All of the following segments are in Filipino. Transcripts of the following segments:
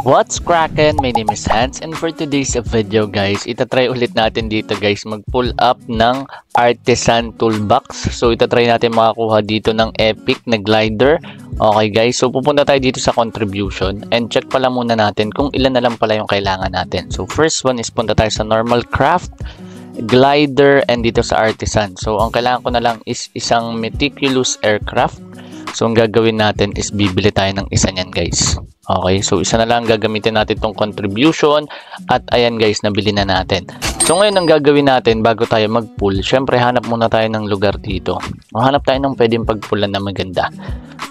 What's crackin'? My name is Hans, and for today's video guys, itatry ulit natin dito guys mag-pull up ng Artisan Toolbox. So itatry natin makakuha dito ng epic na glider. Okay guys, so pupunta tayo dito sa contribution and check pala muna natin kung ilan na lang pala yung kailangan natin. So first one is punta tayo sa normal craft, glider, and dito sa artisan. So ang kailangan ko na lang is isang meticulous aircraft. So ang gagawin natin is bibili tayo ng isa niyan guys. Okay, so isa na lang gagamitin natin tong contribution at ayan guys, nabili na natin. So ngayon ang gagawin natin bago tayo mag-pull, syempre hanap muna tayo ng lugar dito. Hanap tayo ng pwedeng pagpullan na maganda.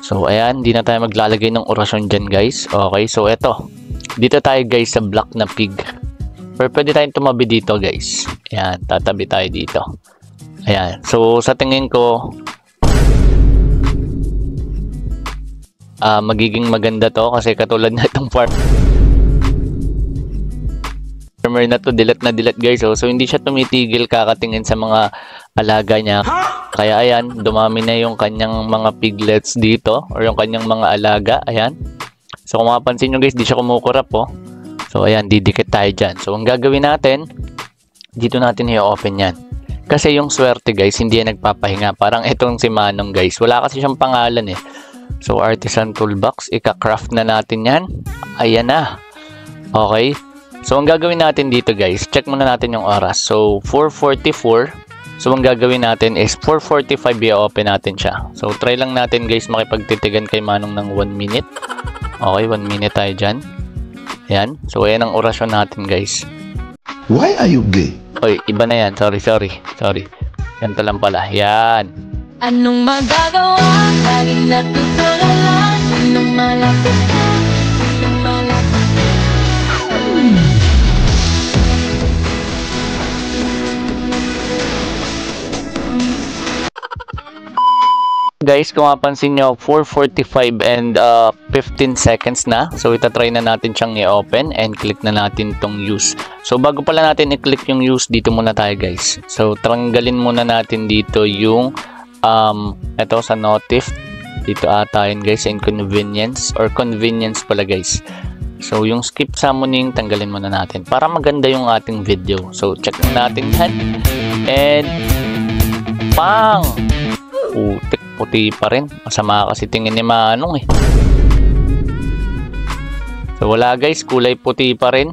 So ayan, hindi na tayo maglalagay ng orasyon dyan guys. Okay, so eto. Dito tayo guys sa block na pig. Pero pwede tayong tumabi dito guys. Ayan, tatabi tayo dito. Ayan, so sa tingin ko magiging maganda to kasi katulad na itong farmer na to, dilat na dilat guys. So hindi siya tumitigil kakatingin sa mga alaga niya. Kaya ayan, dumami na yung kanyang mga piglets dito or yung kanyang mga alaga. Ayan. So kung mapapansin nyo guys, di siya kumukurap oh. So ayan, didikit tayo dyan. So ang gagawin natin, dito natin i-open yan. Kasi yung swerte guys, hindi yan nagpapahinga. Parang itong si Manong guys, wala kasi siyang pangalan eh. So, Artisan Toolbox, ika-craft na natin yan. Ayan na. Okay. So, ang gagawin natin dito guys, check muna natin yung oras. So, 4:44. So, ang gagawin natin is 4:45 i-open natin siya. So, try lang natin guys makipagtitigan kay Manong ng 1 minute. Okay, 1 minute tayo dyan. Ayan. So, ayan ang orasyon natin guys. Why are you gay? Oy, iba na yan. Sorry. Ganito lang pala. Yan. Anong magagawa? Laging natutulala. Anong malapit na? Anong malapit na? Guys, kung mapansin nyo, 4:45 and 15 seconds na. So, itatry na natin siyang i-open and click na natin tong use. So, bago pala natin i-click yung use, dito muna tayo guys. So, tanggalin muna natin dito yung ito sa notif. Dito ata yun guys, inconvenience or convenience pala guys. So, yung skip summoning, tanggalin muna natin para maganda yung ating video. So, check natin yan. And, pang! Puti pa rin. Masama kasi tingin ni Manong eh. So wala guys, kulay puti pa rin.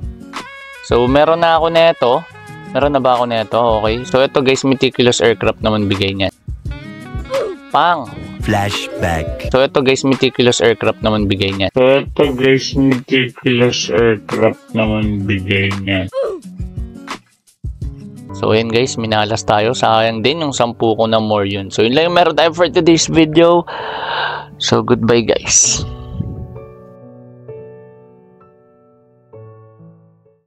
So meron na ako nito. Meron na ba ako nito? Okay. So ito guys, meticulous aircraft naman bigay niyan. Pang! Flashback. So ito guys, meticulous aircraft naman bigay niyan. So ayan guys, minalas tayo. Sayang din yung 10 ko na more yun. So yun lang yung meron tayo for today's video. So goodbye guys.